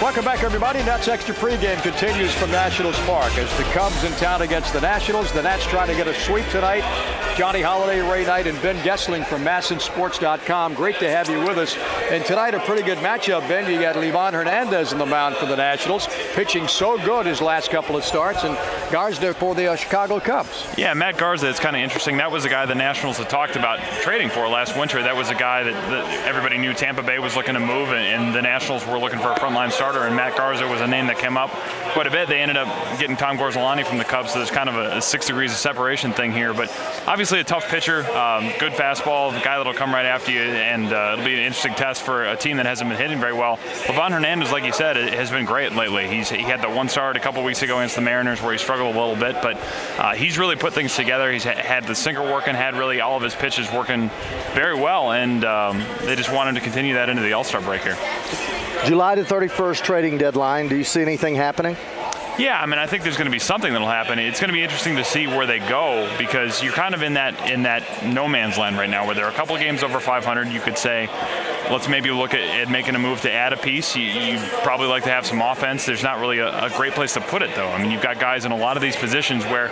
Welcome back, everybody. Nats Extra pregame continues from Nationals Park as the Cubs in town against the Nationals. The Nats trying to get a sweep tonight. Johnny Holliday, Ray Knight, and Ben Goessling from MASNsports.com. Great to have you with us. And tonight, a pretty good matchup, Ben. You got Livan Hernandez in the mound for the Nationals, pitching so good his last couple of starts, and Garza for the Chicago Cubs. Yeah, Matt Garza, it's kind of interesting. That was a guy the Nationals had talked about trading for last winter. That was a guy that everybody knew Tampa Bay was looking to move, and the Nationals were looking for a frontline starter, and Matt Garza was a name that came up quite a bit. They ended up getting Tom Gorzolani from the Cubs, so there's kind of a 6 degrees of separation thing here. But obviously a tough pitcher, good fastball, the guy that'll come right after you, and it'll be an interesting test for a team that hasn't been hitting very well. Livan Hernandez, like you said, has been great lately. He had the one start a couple weeks ago against the Mariners where he struggled a little bit, but he's really put things together. He's had the sinker working, had really all of his pitches working very well, and they just wanted to continue that into the All-Star break here. July the 31st trading deadline. Do you see anything happening? Yeah, I mean, I think there's going to be something that'll happen. It's going to be interesting to see where they go, because you're kind of in that no man's land right now, where there are a couple of games over 500. You could say, let's maybe look at making a move to add a piece. You'd probably like to have some offense. There's not really a great place to put it, though. I mean, you've got guys in a lot of these positions where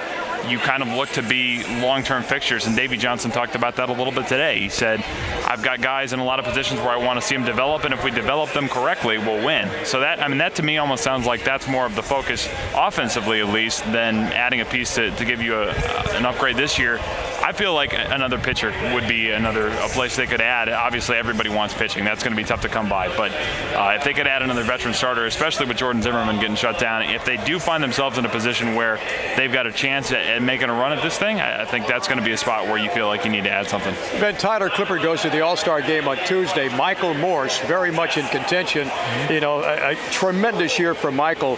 you kind of look to be long-term fixtures, and Davey Johnson talked about that a little bit today. He said, I've got guys in a lot of positions where I want to see them develop, and if we develop them correctly, we'll win. So that, I mean, that to me almost sounds like that's more of the focus, offensively at least, than adding a piece to give you an upgrade this year. I feel like another pitcher would be a place they could add. Obviously, everybody wants pitching. That's going to be tough to come by. But if they could add another veteran starter, especially with Jordan Zimmermann getting shut down, if they do find themselves in a position where they've got a chance at making a run at this thing, I think that's going to be a spot where you feel like you need to add something. Ben, Tyler Clippard goes to the All-Star game on Tuesday. Michael Morse, very much in contention. You know, a tremendous year for Michael.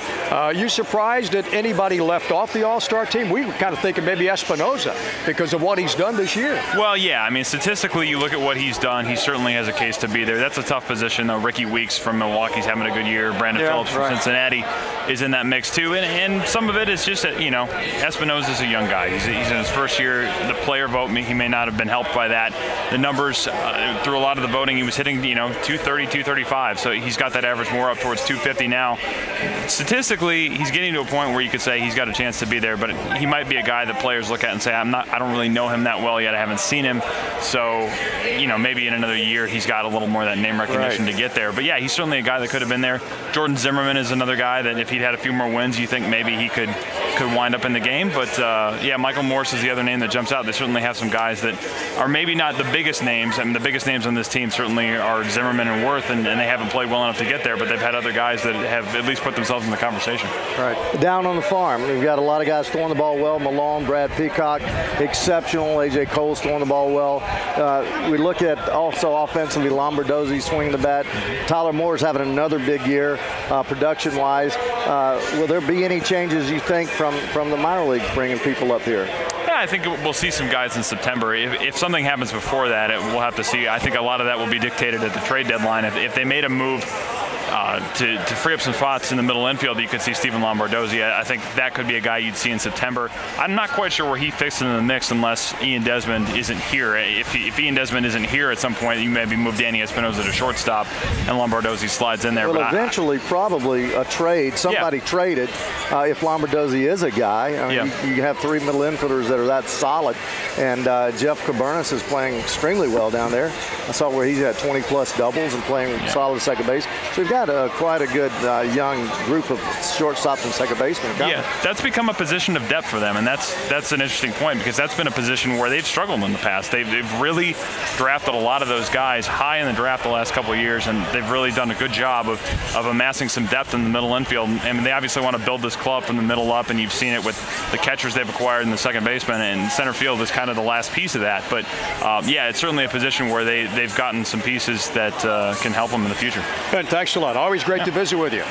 You surprised that anybody left off the All-Star team? We were kind of thinking maybe Espinoza because of what he's done this year. Well, yeah. I mean, statistically, you look at what he's done, he certainly has a case to be there. That's a tough position, though. Ricky Weeks from Milwaukee's having a good year. Brandon Phillips from Cincinnati is in that mix, too. And some of it is just that, you know, Espinoza's a young guy. He's in his first year. The player vote, he may not have been helped by that. The numbers, through a lot of the voting, he was hitting, 230, 235. So he's got that average more up towards 250 now. Statistically, he's getting to a point where you could say he's got a chance to be there, but he might be a guy that players look at and say, I don't really know him that well yet. I haven't seen him. So, maybe in another year he's got a little more of that name recognition to get there. But yeah, he's certainly a guy that could have been there. Jordan Zimmermann is another guy that if he'd had a few more wins, you think maybe he could wind up in the game. But yeah, Michael Morse is the other name that jumps out. They certainly have some guys that are maybe not the biggest names. I mean, the biggest names on this team certainly are Zimmermann and Worth, and they haven't played well enough to get there, but they've had other guys that have at least put themselves in the conversation. Right. Down on the farm, we've got a lot of guys throwing the ball well. Malone, Brad Peacock, exceptional. A.J. Cole's throwing the ball well. We look at also offensively, Lombardozzi swinging the bat. Tyler Moore's having another big year production-wise. Will there be any changes, you think, from the minor leagues bringing people up here? Yeah, I think we'll see some guys in September. If something happens before that, we'll have to see. I think a lot of that will be dictated at the trade deadline. If they made a move to free up some spots in the middle infield, you could see Steven Lombardozzi. I think that could be a guy you'd see in September. I'm not quite sure where he fits into the mix unless Ian Desmond isn't here. If Ian Desmond isn't here at some point, you maybe move Danny Espinoza to shortstop and Lombardozzi slides in there. Well, but eventually probably a trade. Somebody traded if Lombardozzi is a guy. I mean, you have three middle infielders that are that solid, and Jeff Cabernas is playing extremely well down there. I saw where he's had 20-plus doubles and playing solid second base. So we've got quite a good young group of shortstops and second basemen. Yeah, that's become a position of depth for them, and that's an interesting point, because that's been a position where they've struggled in the past. They've really drafted a lot of those guys high in the draft the last couple of years, and they've really done a good job of amassing some depth in the middle infield. I mean, they obviously want to build this club from the middle up, and you've seen it with the catchers they've acquired in the second baseman, and center field is kind of the last piece of that. But yeah, it's certainly a position where they've gotten some pieces that can help them in the future. Ben, thanks a lot. Always great to visit with you.